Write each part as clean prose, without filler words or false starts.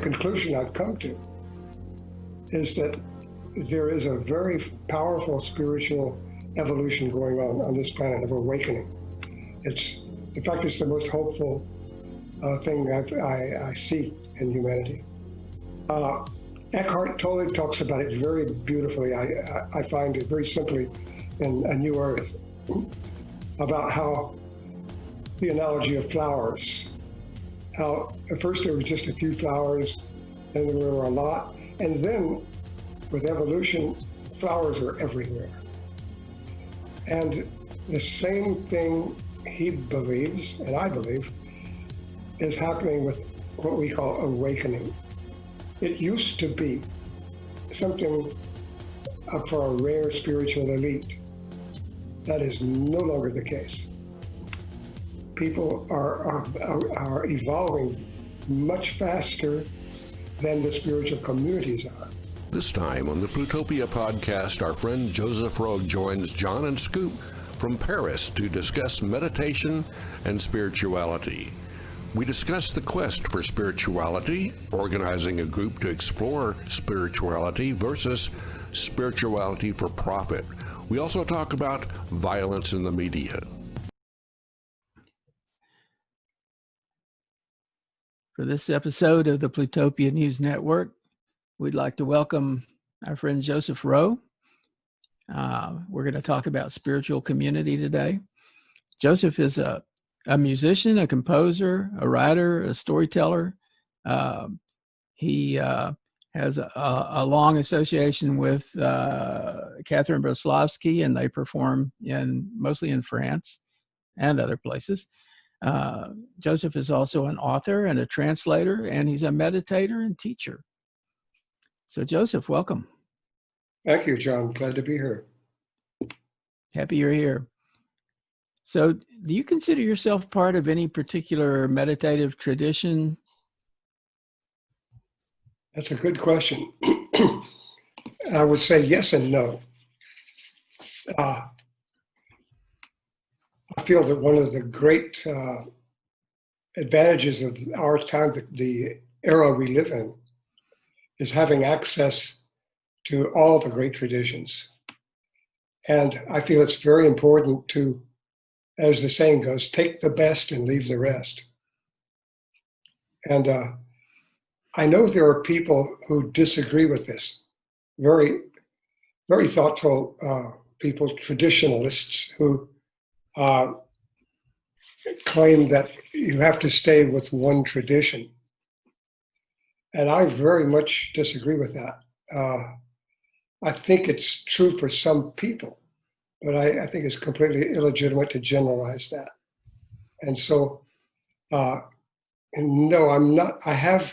conclusion I've come to is that there is a very powerful spiritual evolution going on this planet of awakening. In fact, it's the most hopeful thing I see in humanity. Eckhart Tolle talks about it very beautifully. I find it very simply in A New Earth, about how the analogy of flowers, how at first there were just a few flowers, then there were a lot, and then with evolution, flowers are everywhere. And the same thing he believes, and I believe, is happening with what we call awakening. It used to be something for a rare spiritual elite. That is no longer the case. People are evolving much faster than the spiritual communities are. This time on the Plutopia podcast, our friend Joseph Rowe joins Jon and Scoop from Paris to discuss meditation and spirituality. We discuss the quest for spirituality, organizing a group to explore spirituality versus spirituality for profit. We also talk about violence in the media. For this episode of the Plutopia News Network, we'd like to welcome our friend Joseph Rowe. We're going to talk about spiritual community today. Joseph is a musician, a composer, a writer, a storyteller. He has a long association with Catherine Braslavsky, and they perform mostly in France and other places. Joseph is also an author and a translator, and he's a meditator and teacher. So Joseph, welcome. Thank you, Jon. Glad to be here. Happy you're here. So do you consider yourself part of any particular meditative tradition? That's a good question. I would say yes and no. I feel that one of the great advantages of our time, the era we live in, is having access to all the great traditions. And I feel it's very important to, as the saying goes, take the best and leave the rest. And I know there are people who disagree with this, very, very thoughtful people, traditionalists, who claim that you have to stay with one tradition. And I very much disagree with that. I think it's true for some people, but I think it's completely illegitimate to generalize that. And so, no, I'm not. I have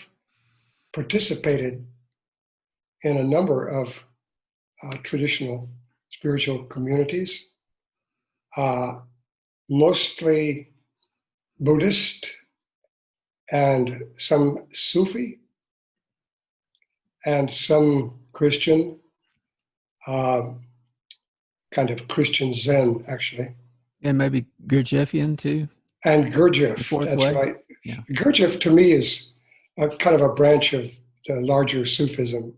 participated in a number of traditional spiritual communities, mostly Buddhist and some Sufi and some Christian, kind of Christian Zen, actually. And maybe Gurdjieffian too? And Gurdjieff, that's way. right. Yeah. Gurdjieff to me is kind of a branch of the larger Sufism.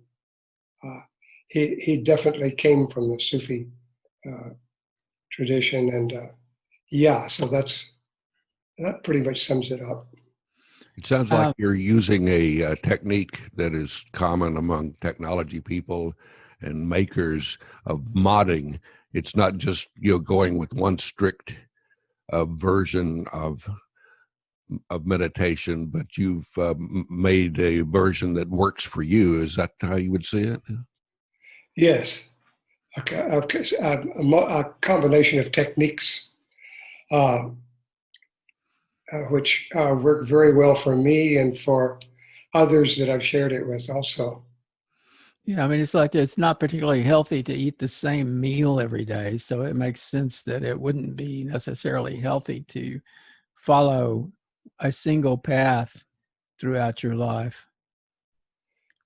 He definitely came from the Sufi tradition, and so that pretty much sums it up. It sounds like you're using a technique that is common among technology people and makers of modding. It's not just going with one strict version of meditation, but you've made a version that works for you. Is that how you would see it? Yes, a combination of techniques which work very well for me and for others that I've shared it with also. Yeah, I mean, it's like it's not particularly healthy to eat the same meal every day, so it makes sense that it wouldn't be necessarily healthy to follow a single path throughout your life.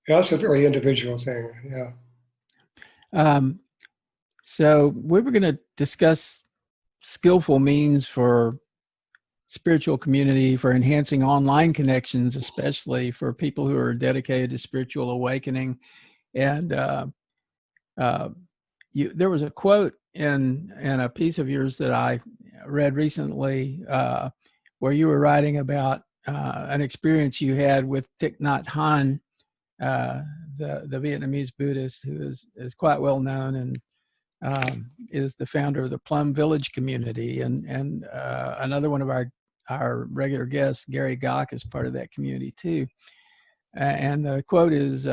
Yeah, that's a very individual thing, yeah. So we were going to discuss skillful means for spiritual community for enhancing online connections, especially for people who are dedicated to spiritual awakening. And there was a quote in a piece of yours that I read recently where you were writing about an experience you had with Thich Nhat Hanh, the Vietnamese Buddhist who is quite well known and is the founder of the Plum Village community, and another one of our regular guests, Gary Gock, is part of that community too. And the quote is,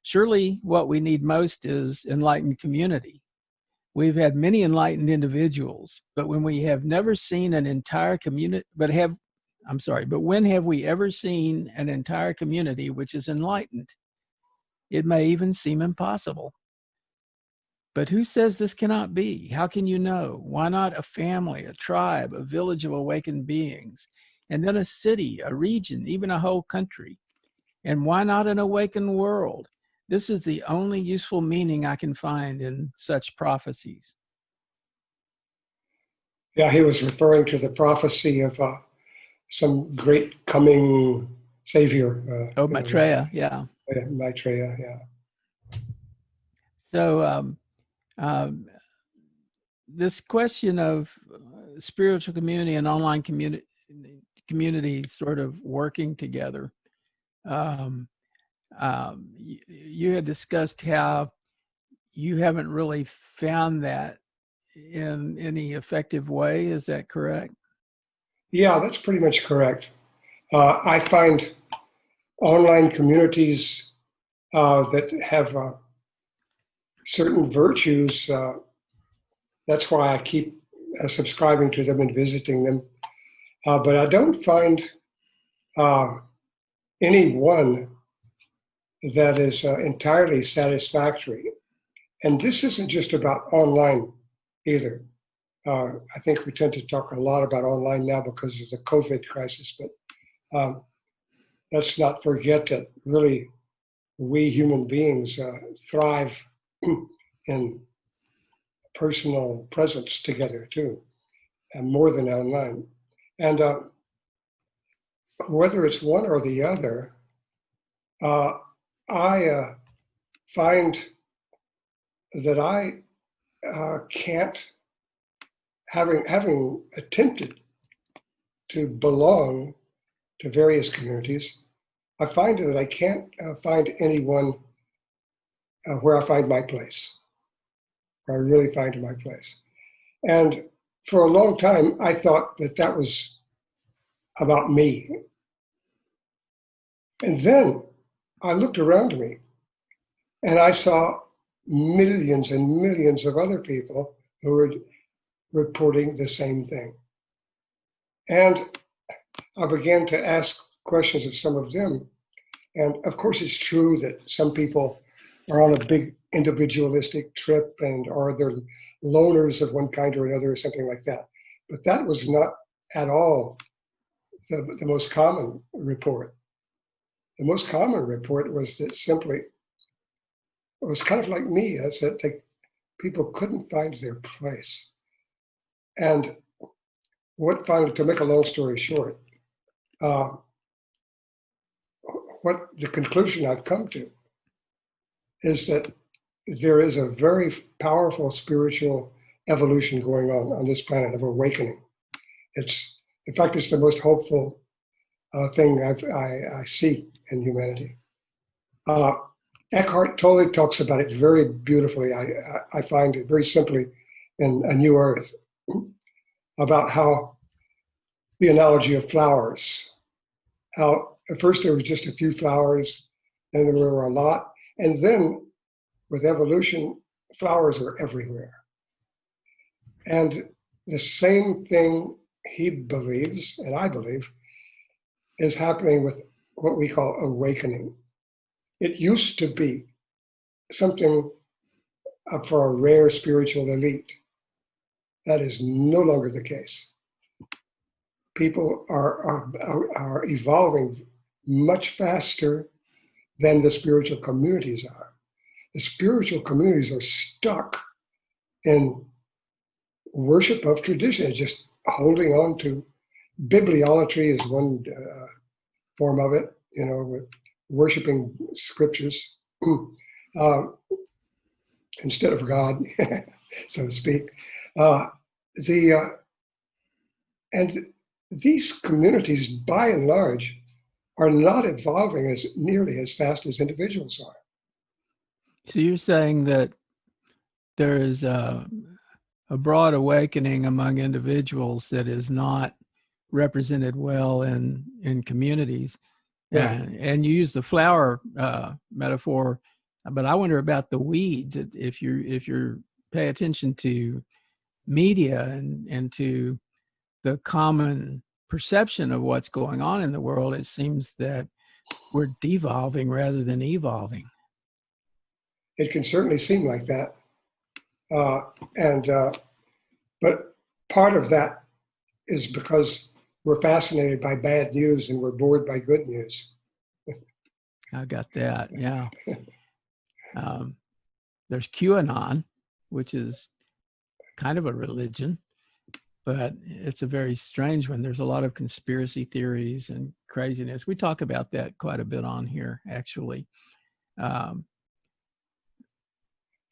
"Surely what we need most is enlightened community. We've had many enlightened individuals, but when we have never seen an entire community, but when have we ever seen an entire community which is enlightened? It may even seem impossible. But who says this cannot be? How can you know? Why not a family, a tribe, a village of awakened beings, and then a city, a region, even a whole country? And why not an awakened world? This is the only useful meaning I can find in such prophecies." Yeah, he was referring to the prophecy of some great coming savior. Maitreya, yeah. Maitreya, yeah. So this question of spiritual community and online community sort of working together, you had discussed how you haven't really found that in any effective way. Is that correct? Yeah, that's pretty much correct. I find online communities that have certain virtues. That's why I keep subscribing to them and visiting them. But I don't find any one that is entirely satisfactory. And this isn't just about online either. I think we tend to talk a lot about online now because of the COVID crisis, but let's not forget that really we human beings thrive in personal presence together too, and more than online. And whether it's one or the other, I find that I can't, having attempted to belong to various communities, I find that I can't find anyone where I find my place, where I really find my place. And for a long time, I thought that that was about me. And then I looked around me and I saw millions and millions of other people who were reporting the same thing. And I began to ask questions of some of them. And of course, it's true that some people are on a big individualistic trip or they're loners of one kind or another or something like that. But that was not at all the most common report. The most common report was that simply, it was kind of like me, is that people couldn't find their place. And to make a long story short, what the conclusion I've come to is that there is a very powerful spiritual evolution going on this planet of awakening. In fact, it's the most hopeful thing I see in humanity. Eckhart Tolle talks about it very beautifully. I find it very simply in A New Earth, about how the analogy of flowers, how at first there was just a few flowers, and there were a lot, and then with evolution, flowers are everywhere. And the same thing he believes, and I believe, is happening with what we call awakening. It used to be something for a rare spiritual elite. That is no longer the case. People are evolving much faster than the spiritual communities are. The spiritual communities are stuck in worship of tradition, just holding on to bibliolatry is one form of it, with worshiping scriptures instead of God, so to speak. The and these communities, by and large, are not evolving as nearly as fast as individuals are. So you're saying that there is a broad awakening among individuals that is not represented well in communities. Yeah. And you use the flower metaphor, but I wonder about the weeds. If you pay attention to media and to the common perception of what's going on in the world, it seems that we're devolving rather than evolving. It can certainly seem like that. But part of that is because we're fascinated by bad news and we're bored by good news. I got that. Yeah. There's QAnon, which is kind of a religion, but it's a very strange one. There's a lot of conspiracy theories and craziness. We talk about that quite a bit on here, actually. Yeah,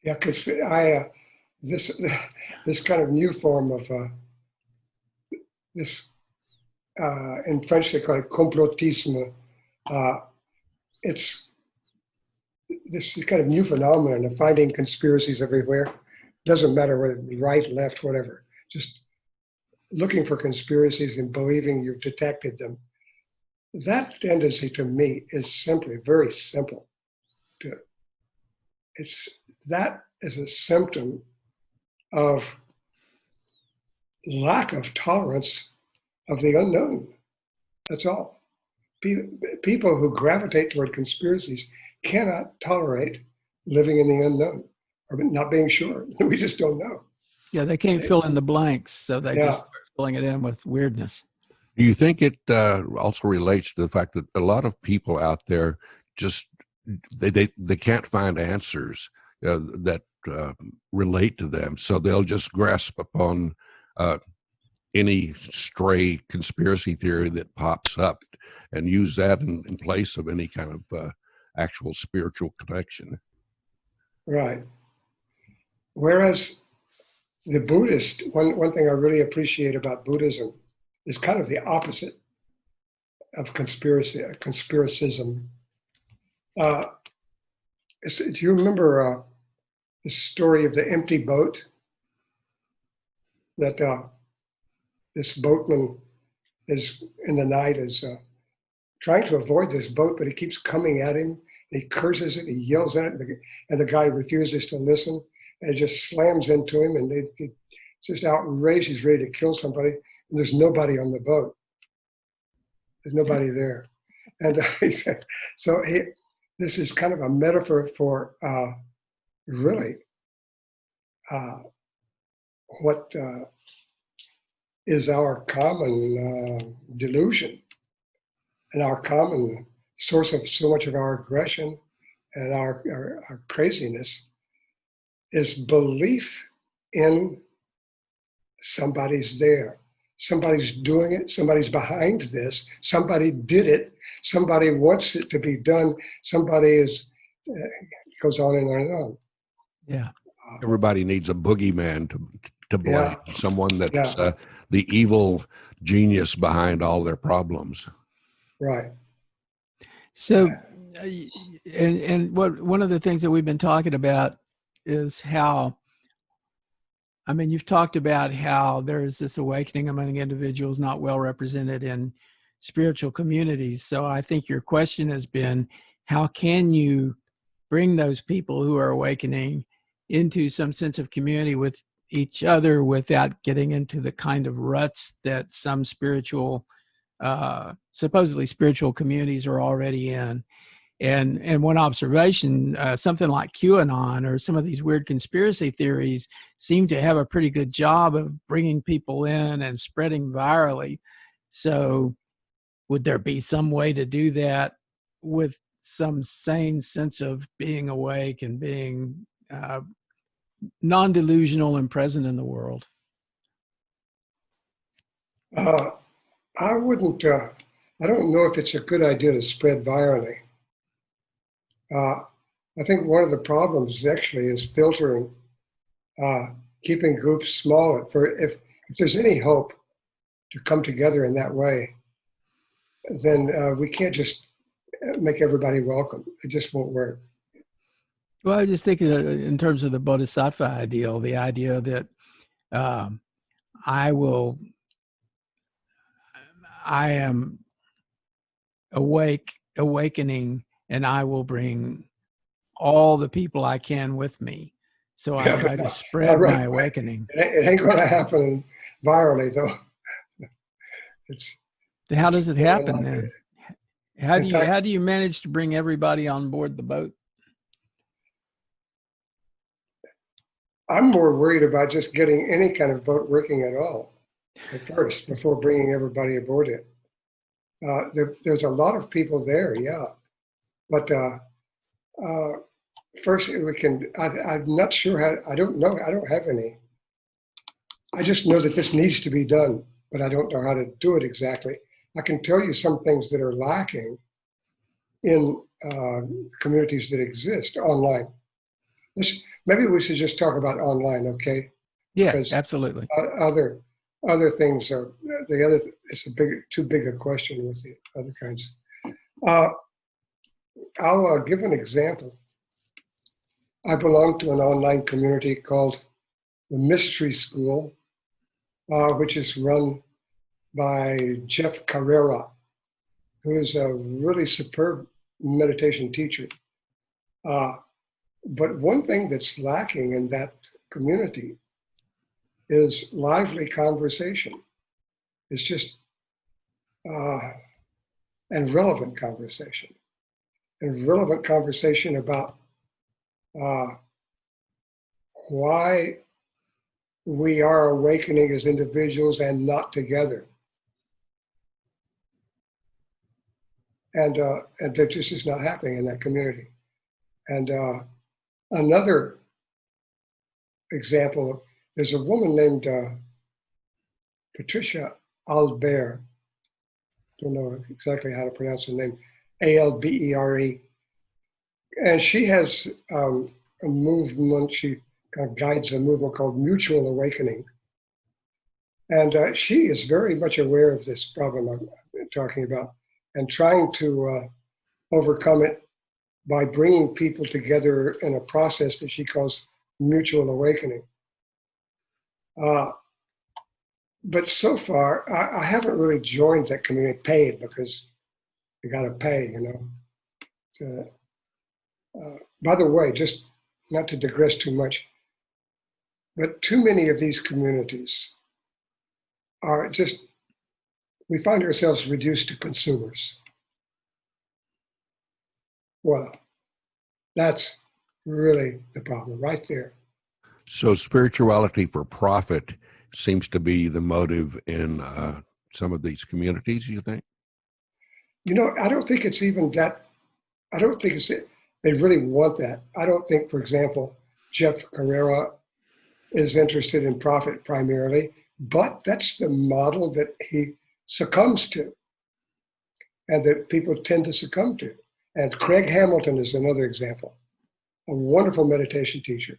because this kind of new form of this in French they call it complotisme. It's this kind of new phenomenon of finding conspiracies everywhere. Doesn't matter whether right, left, whatever. Just looking for conspiracies and believing you've detected them. That tendency to me is simply very simple. That is a symptom of lack of tolerance of the unknown. That's all. People who gravitate toward conspiracies cannot tolerate living in the unknown or not being sure. We just don't know. Yeah, they can't fill in the blanks, so they just start filling it in with weirdness. Do you think it also relates to the fact that a lot of people out there just they can't find answers that relate to them, so they'll just grasp upon any stray conspiracy theory that pops up and use that in place of any kind of actual spiritual connection? Right. Whereas the Buddhist, one thing I really appreciate about Buddhism is kind of the opposite of conspiracism. Do you remember the story of the empty boat? That this boatman is in the night is trying to avoid this boat, but it keeps coming at him. He curses it, he yells at it, and the guy refuses to listen, and it just slams into him, and it's just outraged. He's ready to kill somebody, and there's nobody on the boat. There's nobody there. And he said, this is kind of a metaphor for really what is our common delusion and our common source of so much of our aggression and our craziness is belief in somebody's there. Somebody's doing it. Somebody's behind this. Somebody did it. Somebody wants it to be done. Somebody is, goes on and on and on. Yeah. Everybody needs a boogeyman to blame, Yeah. someone that's the evil genius behind all their problems. Right. So, and one of the things that we've been talking about is how, I mean, you've talked about how there is this awakening among individuals not well represented in spiritual communities. So I think your question has been, how can you bring those people who are awakening into some sense of community with each other without getting into the kind of ruts that some supposedly spiritual communities are already in? And one observation, something like QAnon or some of these weird conspiracy theories seem to have a pretty good job of bringing people in and spreading virally. So would there be some way to do that with some sane sense of being awake and being non-delusional and present in the world? I wouldn't, I don't know if it's a good idea to spread virally. I think one of the problems actually is filtering, keeping groups small. If there's any hope to come together in that way, then we can't just make everybody welcome. It just won't work. Well, I just think in terms of the bodhisattva ideal, the idea that I am awakening, and I will bring all the people I can with me. So I Yeah, try to all spread right. my awakening. It ain't going to happen virally, though. It's How does it happen unlikely. then? In fact, How do you manage to bring everybody on board the boat? I'm more worried about just getting any kind of boat working at all at first before bringing everybody aboard it. There's a lot of people there, yeah, but first we can. I'm not sure how. I don't know. I don't have any. I just know that this needs to be done, but I don't know how to do it exactly. I can tell you some things that are lacking in communities that exist online. Maybe we should just talk about online, okay? Yes, Because absolutely. other things are it's too big a question with the other kinds. I'll give an example. I belong to an online community called the Mystery School, which is run by Jeff Carrera, who is a really superb meditation teacher. But one thing that's lacking in that community is lively conversation. It's just and relevant conversation, about why we are awakening as individuals and not together. And that just is not happening in that community. And another example, there's a woman named Patricia Albert. Don't know exactly how to pronounce her name. Albere. And she has a movement. She kind of guides a movement called Mutual Awakening. And she is very much aware of this problem I'm talking about and trying to overcome it by bringing people together in a process that she calls mutual awakening. But so far, I haven't really joined that community, paid, because you got to pay, you know. By the way, just not to digress too much, but too many of these communities are just, we find ourselves reduced to consumers. Well, that's really the problem right there. So spirituality for profit seems to be the motive in some of these communities, you think? You know, I don't think it's even that. I don't think they really want that. I don't think, for example, Jeff Carrera is interested in profit primarily, but that's the model that he succumbs to and that people tend to succumb to. And Craig Hamilton is another example, a wonderful meditation teacher.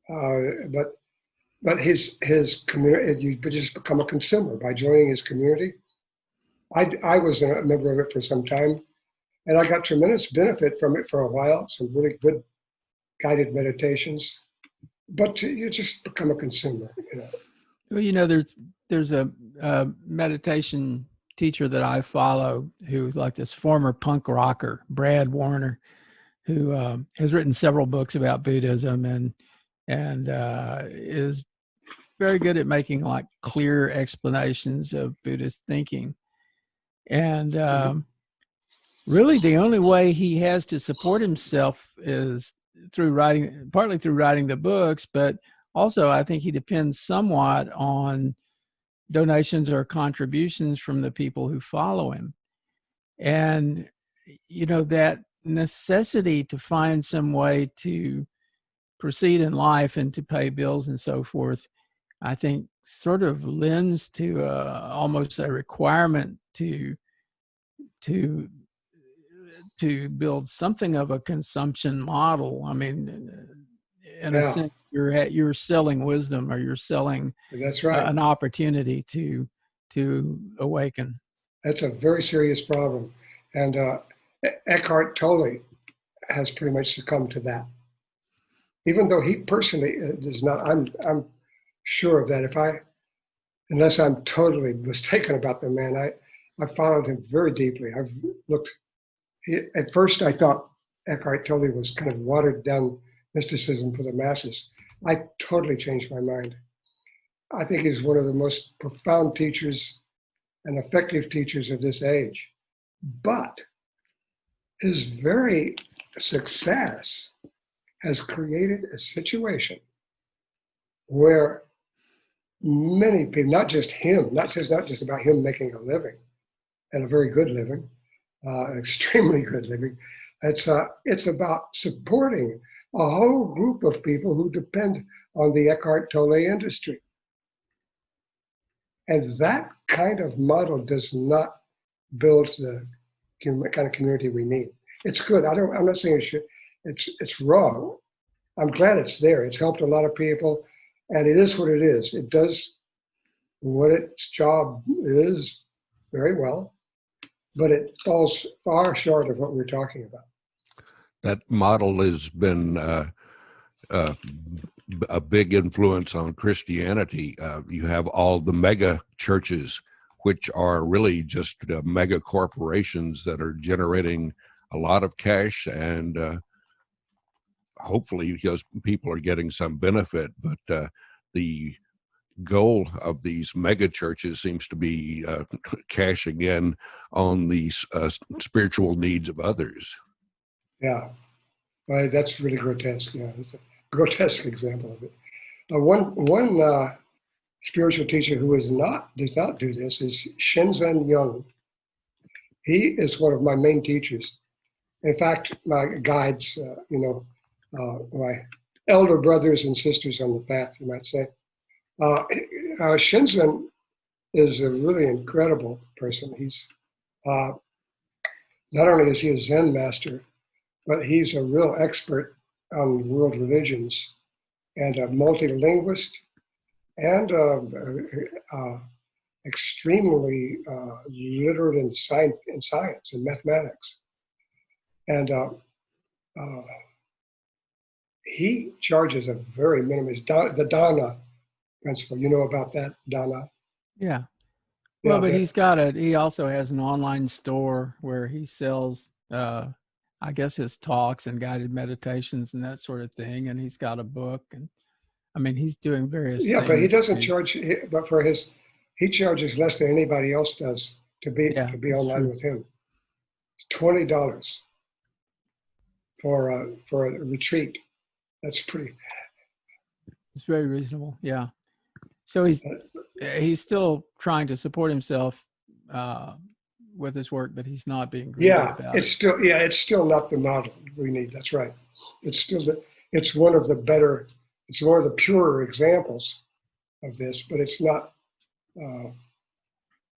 But his community, you just become a consumer by joining his community. I was a member of it for some time, and I got tremendous benefit from it for a while, some really good guided meditations. But you just become a consumer, you know. Well, you know, there's a meditation teacher that I follow who's like this former punk rocker, Brad Warner, who has written several books about Buddhism and is very good at making like clear explanations of Buddhist thinking. And really the only way he has to support himself is partly through writing the books, but also I think he depends somewhat on donations or contributions from the people who follow him. And, you know, that necessity to find some way to proceed in life and to pay bills and so forth I think, sort of lends to almost a requirement to build something of a consumption model. I mean, in a Yeah, sense, you're selling wisdom, or you're selling that's right. an opportunity to awaken. That's a very serious problem. And Eckhart Tolle has pretty much succumbed to that. Even though he personally does not, I'm sure of that. Unless I'm totally mistaken about the man, I followed him very deeply. I've looked, at first I thought Eckhart Tolle was kind of watered down mysticism for the masses. I totally changed my mind. I think he's one of the most profound teachers and effective teachers of this age. But his very success has created a situation where many people, not just him, not just about him making a living, and a very good living, extremely good living. It's about supporting a whole group of people who depend on the Eckhart Tolle industry. And that kind of model does not build the kind of community we need. It's good. I'm not saying it's wrong. I'm glad it's there. It's helped a lot of people, and it is what it is. It does what its job is very well, but it falls far short of what we're talking about. That model has been a big influence on Christianity. You have all the mega churches, which are really just mega corporations that are generating a lot of cash, and hopefully because people are getting some benefit. But the goal of these mega churches seems to be cashing in on these spiritual needs of others. Yeah, that's really grotesque. Yeah, it's a grotesque example of it. One spiritual teacher who does not do this is Shenzhen Young. He is one of my main teachers. In fact, my guides, my elder brothers and sisters on the path, you might say. Shenzhen is a really incredible person. He's not only is he a Zen master, but he's a real expert on world religions and a multilinguist and extremely literate in science and mathematics. And he charges a very minimum. The Dana principle. You know about that, Dana? Yeah. Well, but he also has an online store where he sells, I guess, his talks and guided meditations and that sort of thing. And he's got a book, and I mean, he's doing various things. Yeah, but he doesn't charge, but he charges less than anybody else does to be online with him. $20 for a retreat. That's pretty. It's very reasonable. Yeah. So he's still trying to support himself with his work, but he's not being greedy about it. It's still not the model we need. That's right. It's one of the purer examples of this, but it's not.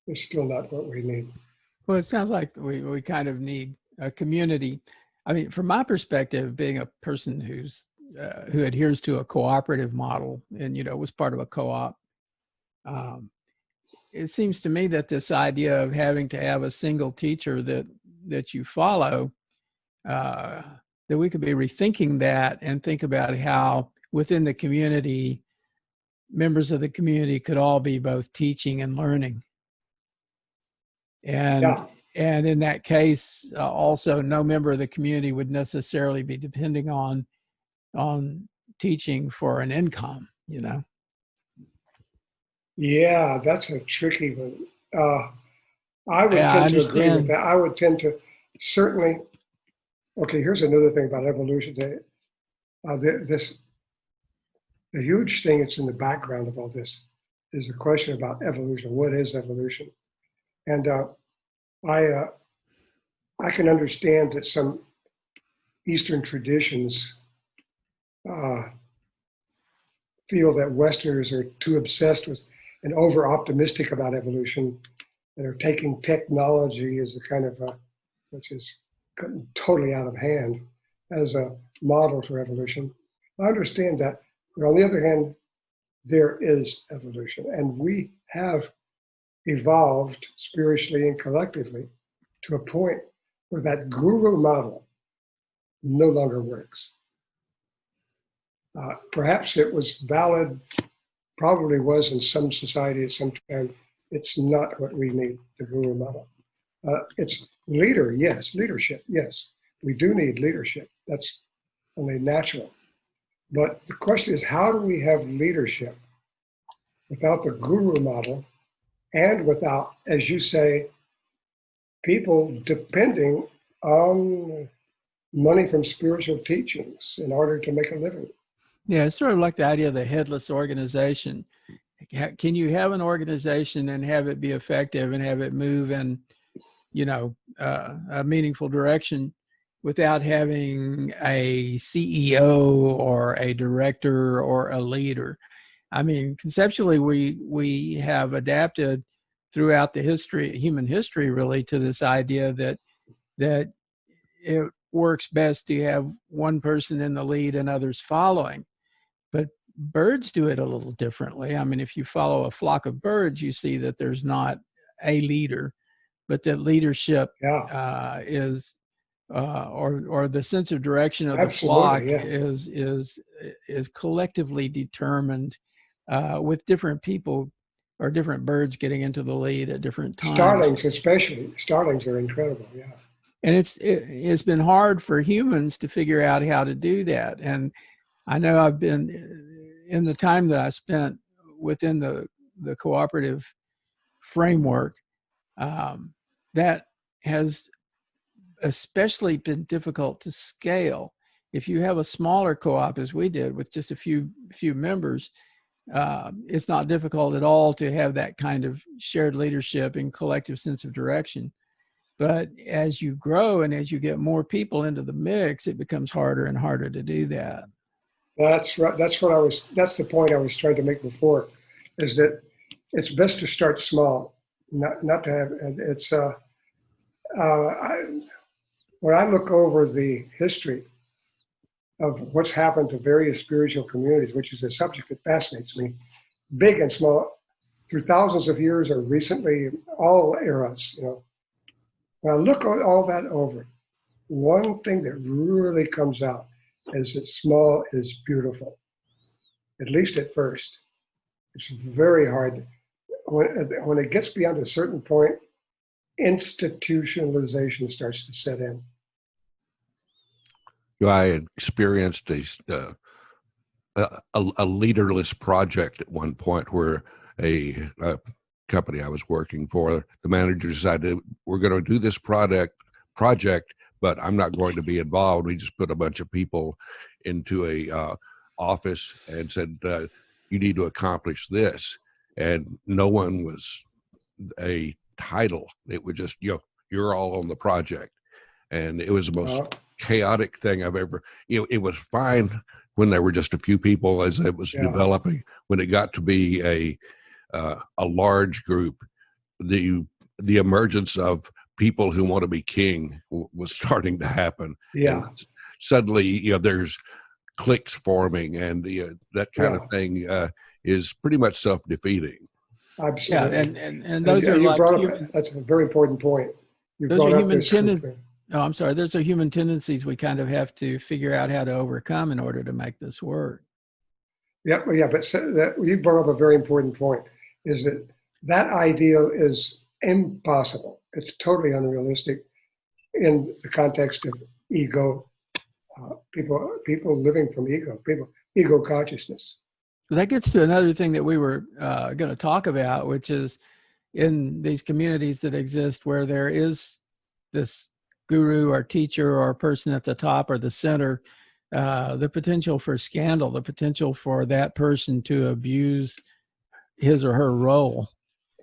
It's still not what we need. Well, it sounds like we kind of need a community. I mean, from my perspective, being a person who adheres to a cooperative model and was part of a co-op, it seems to me that this idea of having to have a single teacher that you follow, that we could be rethinking that and think about how within the community, members of the community could all be both teaching and learning. And in that case, also no member of the community would necessarily be depending on teaching for an income, Yeah, that's a tricky one. I would tend to agree with that. I would tend to certainly. Okay, here's another thing about evolution. The huge thing that's in the background of all this is the question about evolution. What is evolution? And I can understand that some Eastern traditions feel that Westerners are too obsessed with and over optimistic about evolution and are taking technology as a kind of which is totally out of hand as a model for evolution. I understand that, but on the other hand, there is evolution, and we have evolved spiritually and collectively to a point where that guru model no longer works. Perhaps it was valid, probably was in some society at some time. It's not what we need, the guru model. It's leadership, yes. We do need leadership. That's only natural. But the question is, how do we have leadership without the guru model and without, as you say, people depending on money from spiritual teachings in order to make a living? Yeah, it's sort of like the idea of the headless organization. Can you have an organization and have it be effective and have it move in, a meaningful direction without having a CEO or a director or a leader? I mean, conceptually, we have adapted throughout the human history, really, to this idea that it works best to have one person in the lead and others following. But birds do it a little differently. I mean, if you follow a flock of birds, you see that there's not a leader, but that leadership is, or the sense of direction of the flock is collectively determined with different people or different birds getting into the lead at different times. Starlings, especially. Starlings are incredible, yeah. And it's been hard for humans to figure out how to do that. And I know I've been, in the time that I spent within the cooperative framework, that has especially been difficult to scale. If you have a smaller co-op, as we did, with just a few members, it's not difficult at all to have that kind of shared leadership and collective sense of direction. But as you grow and as you get more people into the mix, it becomes harder and harder to do that. That's right. That's the point I was trying to make before, is that it's best to start small, not to have, it's, when I look over the history of what's happened to various spiritual communities, which is a subject that fascinates me, big and small, through thousands of years or recently, all eras, When I look all that over, one thing that really comes out is that small is beautiful, at least at first. It's very hard. When it gets beyond a certain point, institutionalization starts to set in. I had experienced a leaderless project at one point where a company I was working for, the manager decided, we're going to do this project, but I'm not going to be involved. We just put a bunch of people into a office and said, you need to accomplish this. And no one was a title. It was just, you're all on the project. And it was the most chaotic thing I've ever, it was fine when there were just a few people as it was developing. When it got to be a large group, the emergence of people who want to be king was starting to happen. Yeah. And suddenly, there's cliques forming, and that kind of thing is pretty much self-defeating. Absolutely. Yeah, and those are like that's a very important point. Those are human tendencies. No, I'm sorry. Those are human tendencies we kind of have to figure out how to overcome in order to make this work. But you brought up a very important point, is that ideal is impossible. It's totally unrealistic in the context of ego, people living from ego consciousness. That gets to another thing that we were going to talk about, which is in these communities that exist where there is this guru or teacher or person at the top or the center, the potential for scandal, the potential for that person to abuse his or her role.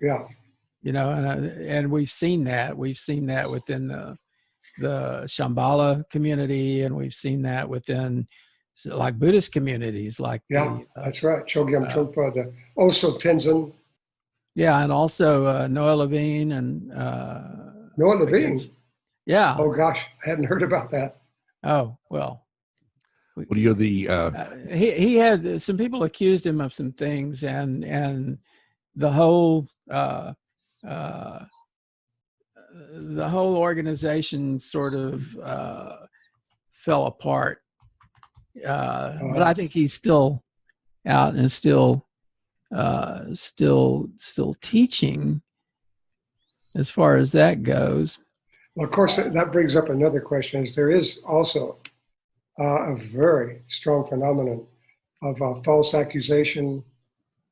Yeah. And we've seen that. We've seen that within the Shambhala community, and we've seen that within like Buddhist communities, like Yeah, that's right. Chogyam uh, Trungpa, the also Tenzin. yeah, and also Noah Levine and Noah Levine. against, yeah. Oh gosh, I hadn't heard about that. Oh well, Well, you're the he had some people accused him of some things, and the whole uh, the whole organization sort of fell apart. But I think he's still out and still teaching as far as that goes. Well, of course, that brings up another question: is there is also a very strong phenomenon of false accusation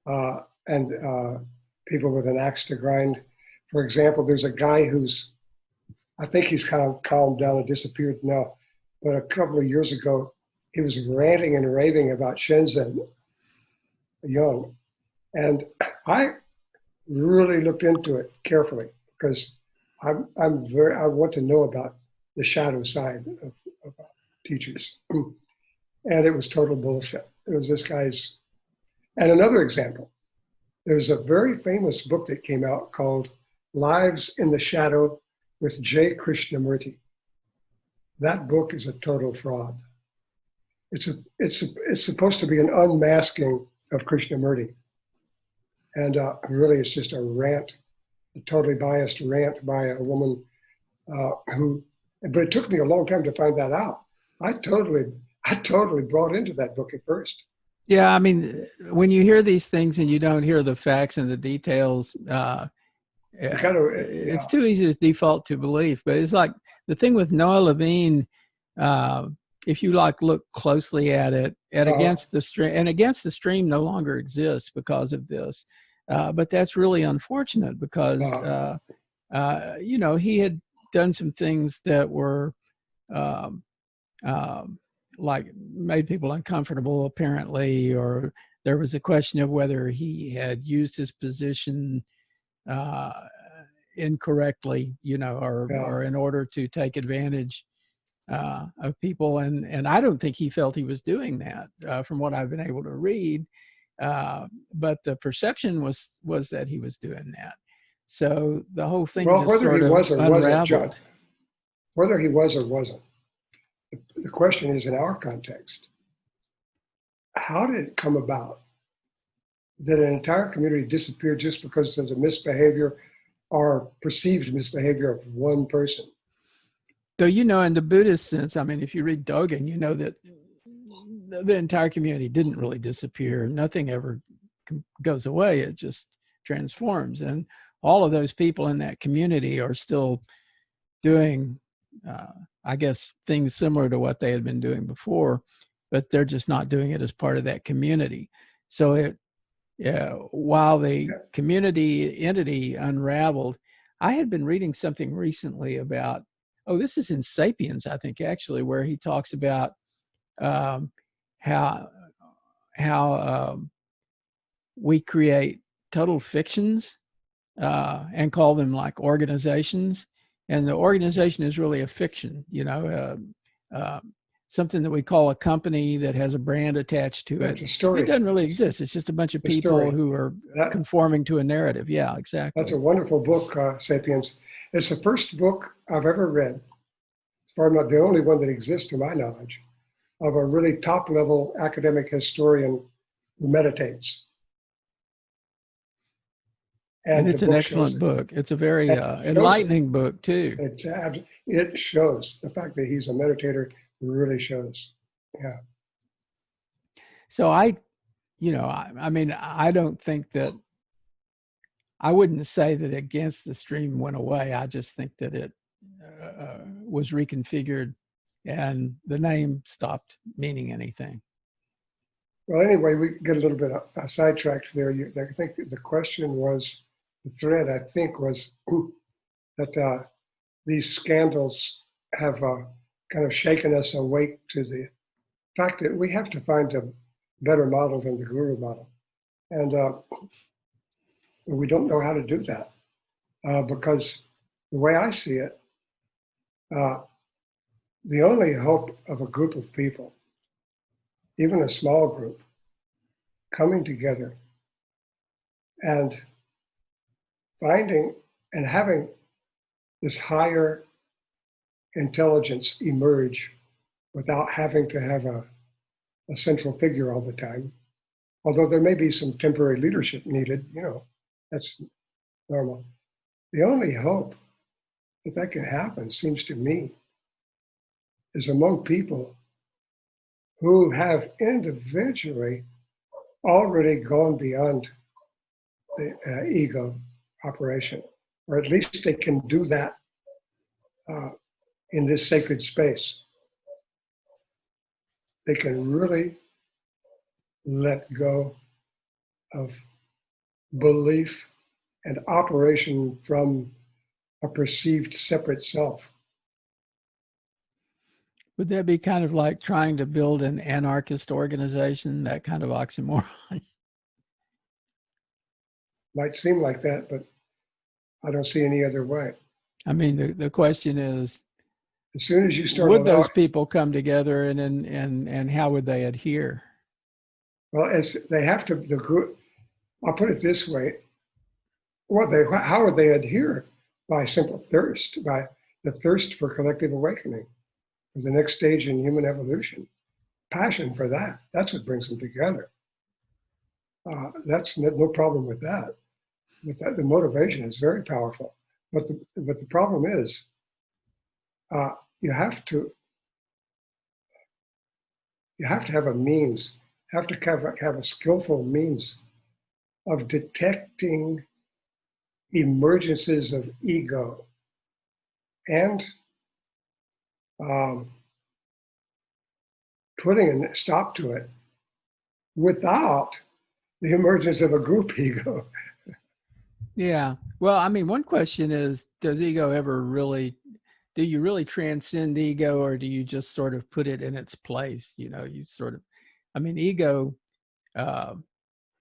and people with an axe to grind. For example, there's a guy who's, I think he's kind of calmed down and disappeared now, but a couple of years ago, he was ranting and raving about Shenzhen Young. And I really looked into it carefully because I want to know about the shadow side of teachers. And it was total bullshit. It was this guy's. And another example, there's a very famous book that came out called Lives in the Shadow with J. Krishnamurti. That book is a total fraud. It's supposed to be an unmasking of Krishnamurti. And really it's just a rant, a totally biased rant by a woman but it took me a long time to find that out. I totally brought into that book at first. Yeah, I mean, when you hear these things and you don't hear the facts and the details, it's too easy to default to belief. But it's like the thing with Noah Levine, if you like look closely at it, and against the stream no longer exists because of this. But that's really unfortunate because he had done some things that were like made people uncomfortable apparently, or there was a question of whether he had used his position incorrectly, or in order to take advantage of people. And I don't think he felt he was doing that from what I've been able to read. But the perception was that he was doing that. So the whole thing just sort of unraveled. Whether he was or wasn't, the question is, in our context, how did it come about that an entire community disappeared just because there's a misbehavior or perceived misbehavior of one person? So, in the Buddhist sense, I mean, if you read Dogen, you know that the entire community didn't really disappear. Nothing ever goes away. It just transforms. And all of those people in that community are still doing, I guess, things similar to what they had been doing before, but they're just not doing it as part of that community. So while the community entity unraveled, I had been reading something recently about, this is in Sapiens, I think, actually, where he talks about how we create total fictions and call them like organizations. And the organization is really a fiction, something that we call a company that has a brand attached to it. It's a story. It doesn't really exist. It's just a bunch of people who are conforming to a narrative. Yeah, exactly. That's a wonderful book, Sapiens. It's the first book I've ever read, as far as not the only one that exists to my knowledge, of a really top-level academic historian who meditates. And it's an excellent book. It's a very enlightening book, too. It shows. The fact that he's a meditator really shows. Yeah. So I mean, I don't think that, I wouldn't say that Against the Stream went away. I just think that it was reconfigured and the name stopped meaning anything. Well, anyway, we get a little bit sidetracked there. I think the question was, the thread, I think, was that these scandals have kind of shaken us awake to the fact that we have to find a better model than the guru model. And we don't know how to do that because the way I see it, the only hope of a group of people even a small group, coming together and finding and having this higher intelligence emerge without having to have a central figure all the time. Although there may be some temporary leadership needed, that's normal. The only hope that can happen, seems to me, is among people who have individually already gone beyond the ego operation, or at least they can do that in this sacred space. They can really let go of belief and operation from a perceived separate self. Would that be kind of like trying to build an anarchist organization, that kind of oxymoron? Might seem like that, but I don't see any other way. I mean, the question is, as soon as you start, would those people come together, and how would they adhere? Well, as they have to, the group. I'll put it this way: how would they adhere? By simple thirst, by the thirst for collective awakening, as the next stage in human evolution. Passion for that. That's what brings them together. That's no problem with that. But the motivation is very powerful. But the problem is, you have to have a means, have to have a skillful means of detecting emergences of ego and putting a stop to it without the emergence of a group ego. Yeah. Well, I mean, one question is, does ego ever do you really transcend ego, or do you just sort of put it in its place? You sort of, I mean, ego,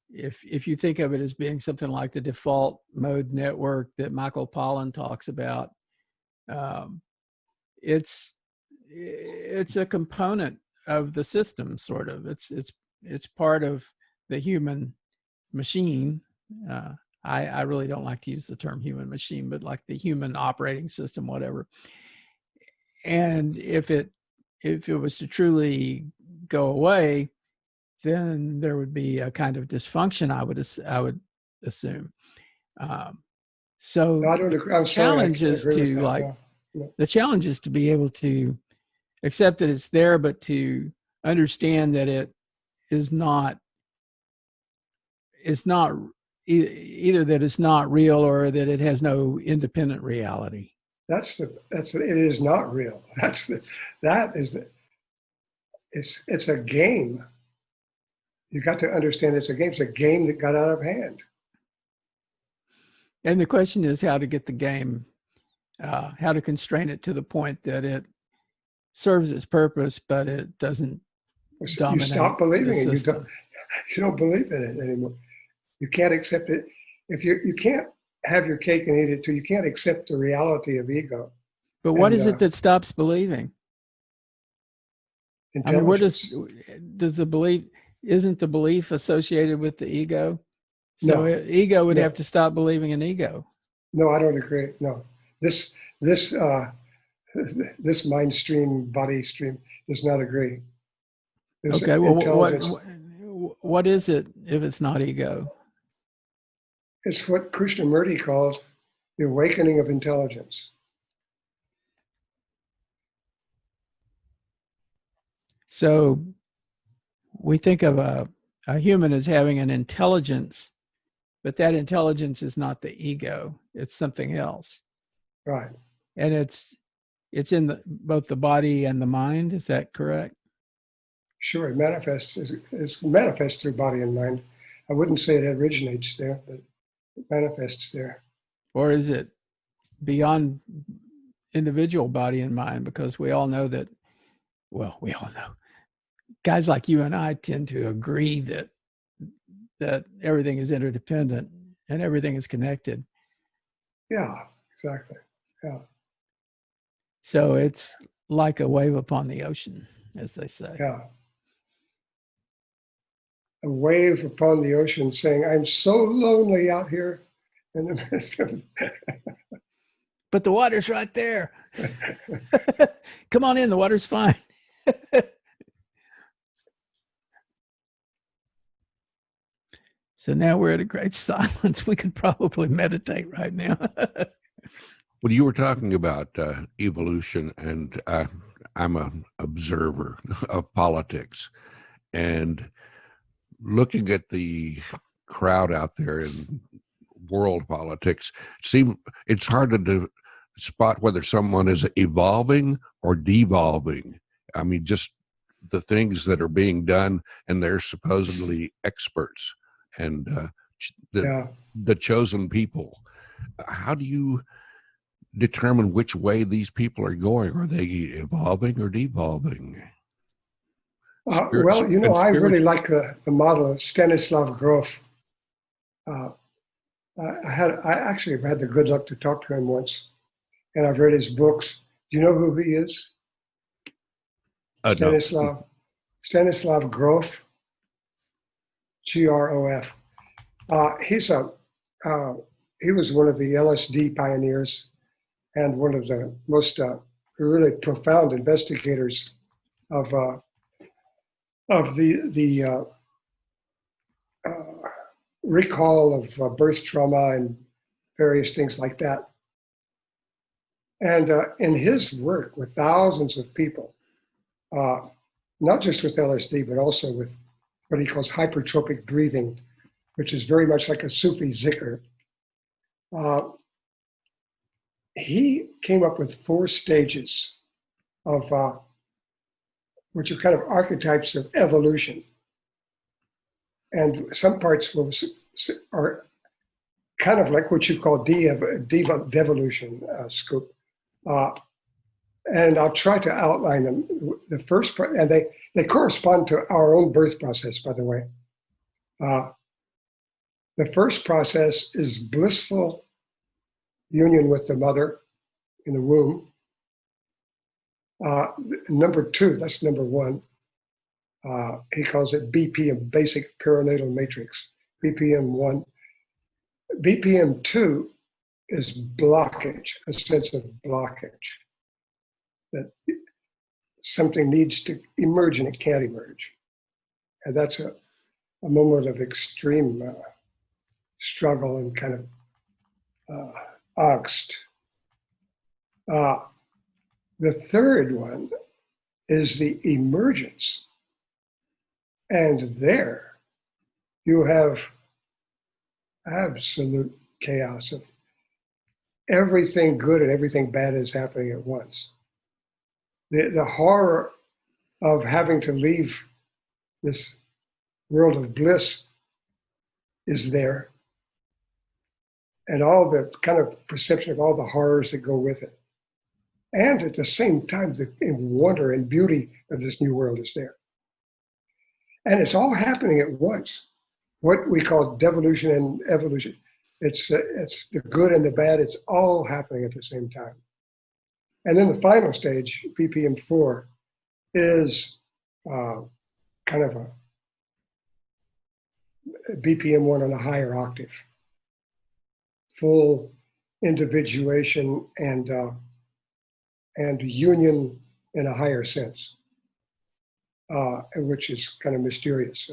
if you think of it as being something like the default mode network that Michael Pollan talks about, it's a component of the system, sort of. It's part of the human machine. I really don't like to use the term human machine, but like the human operating system, whatever. And if it was to truly go away, then there would be a kind of dysfunction, I would assume. So No, I don't agree. I'm sorry, the challenge is to be able to accept that it's there, but to understand that it is not. It's not either that it's not real or that it has no independent reality. It is not real. It's a game. You got to understand it's a game. It's a game that got out of hand. And the question is how to get the game, how to constrain it to the point that it serves its purpose, but it doesn't dominate. You stop believing the it. system. You don't believe in it anymore. You can't accept it. If you can't have your cake and eat it too, you can't accept the reality of ego. But what is it that stops believing? I mean, where does the belief, isn't the belief associated with the ego? So No, ego would have to stop believing in ego. No, I don't agree. No, this mind stream, body stream does not agree. There's okay, well, what is it if it's not ego? It's what Krishnamurti called the awakening of intelligence. So we think of a human as having an intelligence, but that intelligence is not the ego. It's something else. Right. And it's in both the body and the mind. Is that correct? Sure. It manifests through body and mind. I wouldn't say it originates there, but it manifests there. Or is it beyond individual body and mind? Because we all know that, well, we all know. Guys like you and I tend to agree that everything is interdependent and everything is connected. Yeah, exactly. Yeah. So it's like a wave upon the ocean, as they say. Yeah. a wave upon the ocean saying, "I'm so lonely out here in the midst of." But the water's right there. Come on in, the water's fine. So now we're at a great silence. We could probably meditate right now. Well, you were talking about evolution, and I'm an observer of politics, and looking at the crowd out there in world politics, it's hard to spot whether someone is evolving or devolving. I mean, just the things that are being done, and they're supposedly experts and the chosen people. How do you determine which way these people are going? Are they evolving or devolving? Well, I really like the model of Stanislav Grof. I actually had the good luck to talk to him once, and I've read his books. Do you know who he is? No. Stanislav Grof, Grof. He was one of the LSD pioneers and one of the most really profound investigators of the recall of birth trauma and various things like that. And in his work with thousands of people, not just with LSD, but also with what he calls hypertropic breathing, which is very much like a Sufi zikr. He came up with 4 stages of which are kind of archetypes of evolution. And some parts are kind of like what you call devolution, Scoop. And I'll try to outline them. The first part, and they correspond to our own birth process, by the way. The first process is blissful union with the mother in the womb. Number 2, that's number 1. He calls it BPM, basic perinatal matrix, BPM 1. BPM 2 is blockage, a sense of blockage, that something needs to emerge and it can't emerge. And that's a moment of extreme struggle and kind of angst. The third one is the emergence. And there you have absolute chaos of everything good and everything bad is happening at once. The horror of having to leave this world of bliss is there. And all the kind of perception of all the horrors that go with it. And at the same time, the wonder and beauty of this new world is there. And it's all happening at once. What we call devolution and evolution. It's the good and the bad. It's all happening at the same time. And then the final stage, BPM 4, is kind of a BPM 1 on a higher octave. Full individuation and union in a higher sense, which is kind of mysterious.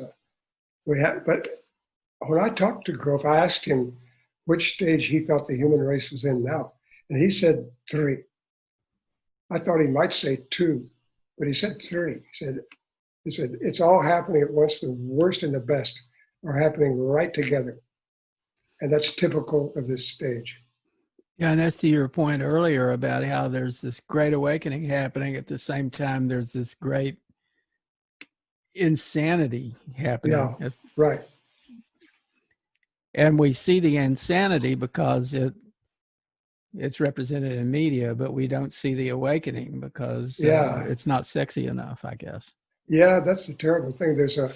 But when I talked to Grove, I asked him which stage he thought the human race was in now, and he said 3. I thought he might say 2, but he said 3. He said it's all happening at once. The worst and the best are happening right together, and that's typical of this stage. Yeah, and that's to your point earlier about how there's this great awakening happening at the same time there's this great insanity happening. Yeah, right. And we see the insanity because it's represented in media, but we don't see the awakening because it's not sexy enough, I guess. Yeah, that's the terrible thing. There's a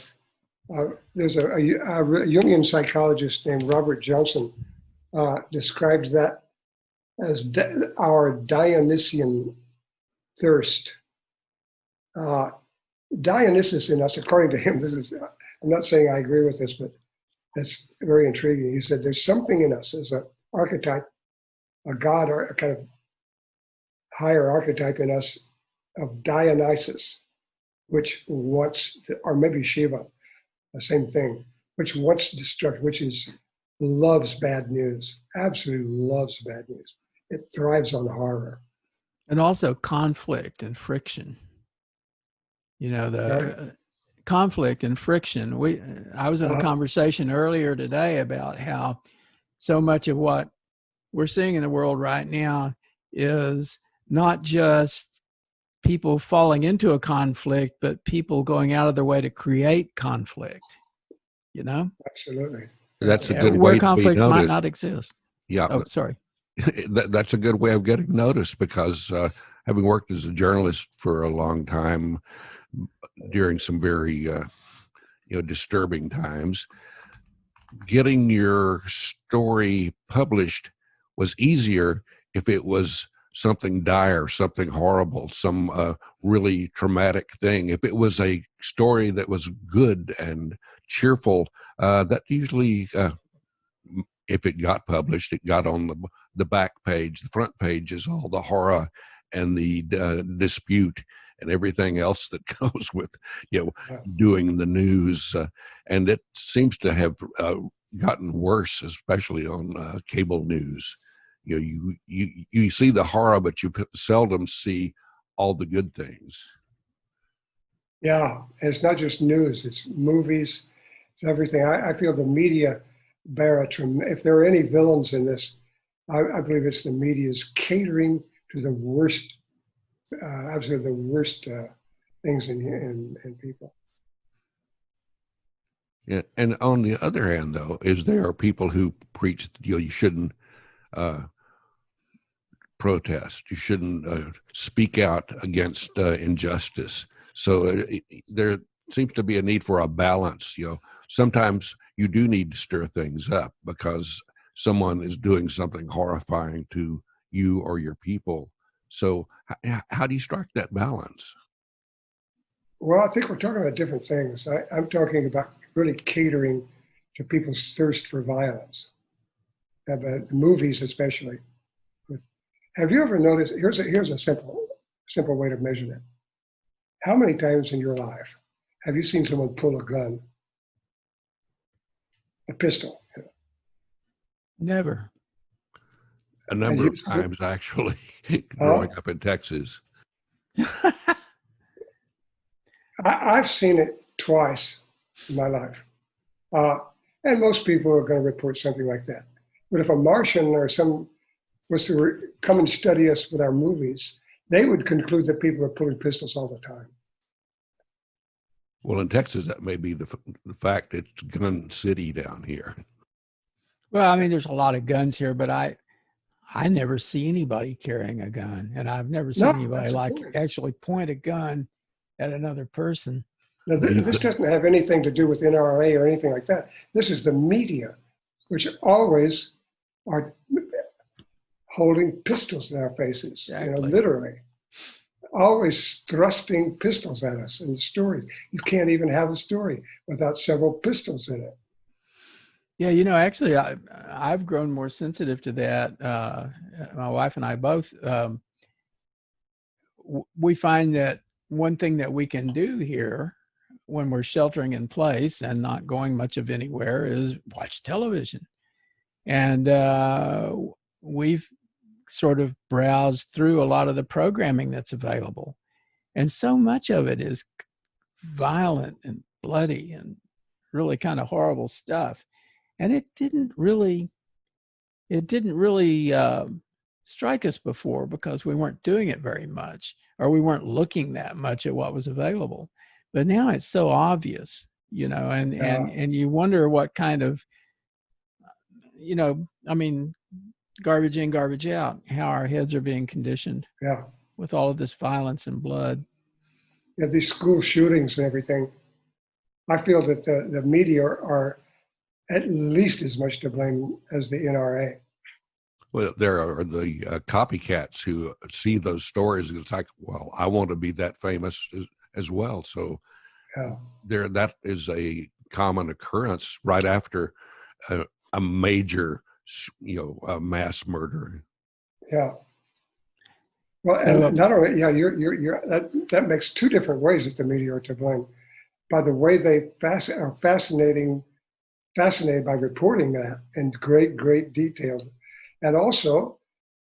Jungian psychologist named Robert Johnson describes that as our Dionysian thirst. Dionysus in us, according to him, this is I'm not saying I agree with this, but that's very intriguing. He said there's something in us as an archetype, a god or a kind of higher archetype in us of Dionysus, which wants, or maybe Shiva, the same thing, which wants destruction, which loves bad news, absolutely loves bad news. It thrives on horror. And also conflict and friction. You know, the Right. conflict and friction. I was in a conversation earlier today about how so much of what we're seeing in the world right now is not just people falling into a conflict, but people going out of their way to create conflict, you know? Absolutely. That's a good Where way to be conflict might noticed. not exist. Yeah, Oh, sorry. that's a good way of getting noticed because having worked as a journalist for a long time during some very disturbing times, getting your story published was easier if it was something dire, something horrible, some really traumatic thing. If it was a story that was good and cheerful, that usually, if it got published, it got on the back page. The front page is all the horror and the dispute and everything else that goes with doing the news, and it seems to have gotten worse, especially on cable news. You see the horror, but you seldom see all the good things. Yeah, and it's not just news; it's movies, it's everything. I feel the media bear if there are any villains in this, I believe it's the media's catering to the worst, absolutely the worst things in people. Yeah, and on the other hand, though, there are people who preach you shouldn't protest, you shouldn't speak out against injustice. So there seems to be a need for a balance. Sometimes you do need to stir things up because someone is doing something horrifying to you or your people. So how do you strike that balance? Well, I think we're talking about different things. I'm talking about really catering to people's thirst for violence, about movies especially. Have you ever noticed? Here's a simple way to measure that. How many times in your life have you seen someone pull a gun, a pistol? Never. A number of times, actually, growing up in Texas. I've seen it twice in my life. And most people are going to report something like that. But if a Martian or some was to come and study us with our movies, they would conclude that people are pulling pistols all the time. Well, in Texas, that may be the fact it's gun city down here. Well, I mean, there's a lot of guns here, but I never see anybody carrying a gun, and I've never seen anybody actually point a gun at another person. Now, this doesn't have anything to do with NRA or anything like that. This is the media, which always are holding pistols in our faces, Exactly. Literally. Always thrusting pistols at us in the stories. You can't even have a story without several pistols in it. Yeah, actually, I've grown more sensitive to that. My wife and I both, we find that one thing that we can do here when we're sheltering in place and not going much of anywhere is watch television. And we've sort of browsed through a lot of the programming that's available. And so much of it is violent and bloody and really kind of horrible stuff. And it didn't really strike us before because we weren't doing it very much, or we weren't looking that much at what was available. But now it's so obvious, and you wonder what kind of, I mean, garbage in, garbage out, how our heads are being conditioned with all of this violence and blood. Yeah, these school shootings and everything. I feel that the media are at least as much to blame as the NRA. Well, there are the copycats who see those stories and it's like, well, I want to be that famous as well. So that is a common occurrence right after a major, a mass murder. Yeah. Well, So, and not only, yeah, you're that makes two different ways that the media are to blame. By the way they are fascinated by reporting that in great detail, and also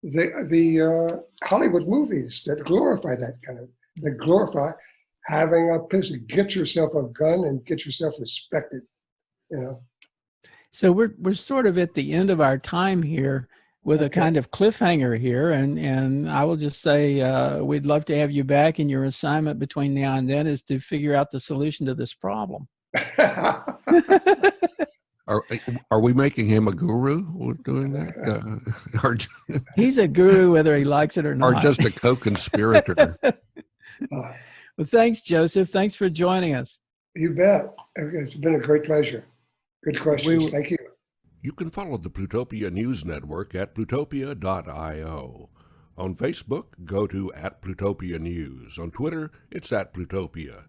the Hollywood movies that glorify that glorify having a pistol. Get yourself a gun and get yourself respected. So we're sort of at the end of our time here with a kind of cliffhanger here, and I will just say we'd love to have you back, and your assignment between now and then is to figure out the solution to this problem. Are we making him a guru doing that? He's a guru whether he likes it or not. Or just a co-conspirator. Well, thanks, Joseph. Thanks for joining us. You bet. It's been a great pleasure. Good questions. Thank you. You can follow the Plutopia News Network at plutopia.io. On Facebook, go to @Plutopia News. On Twitter, it's @Plutopia.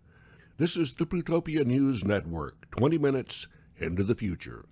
This is the Plutopia News Network, 20 minutes into the future.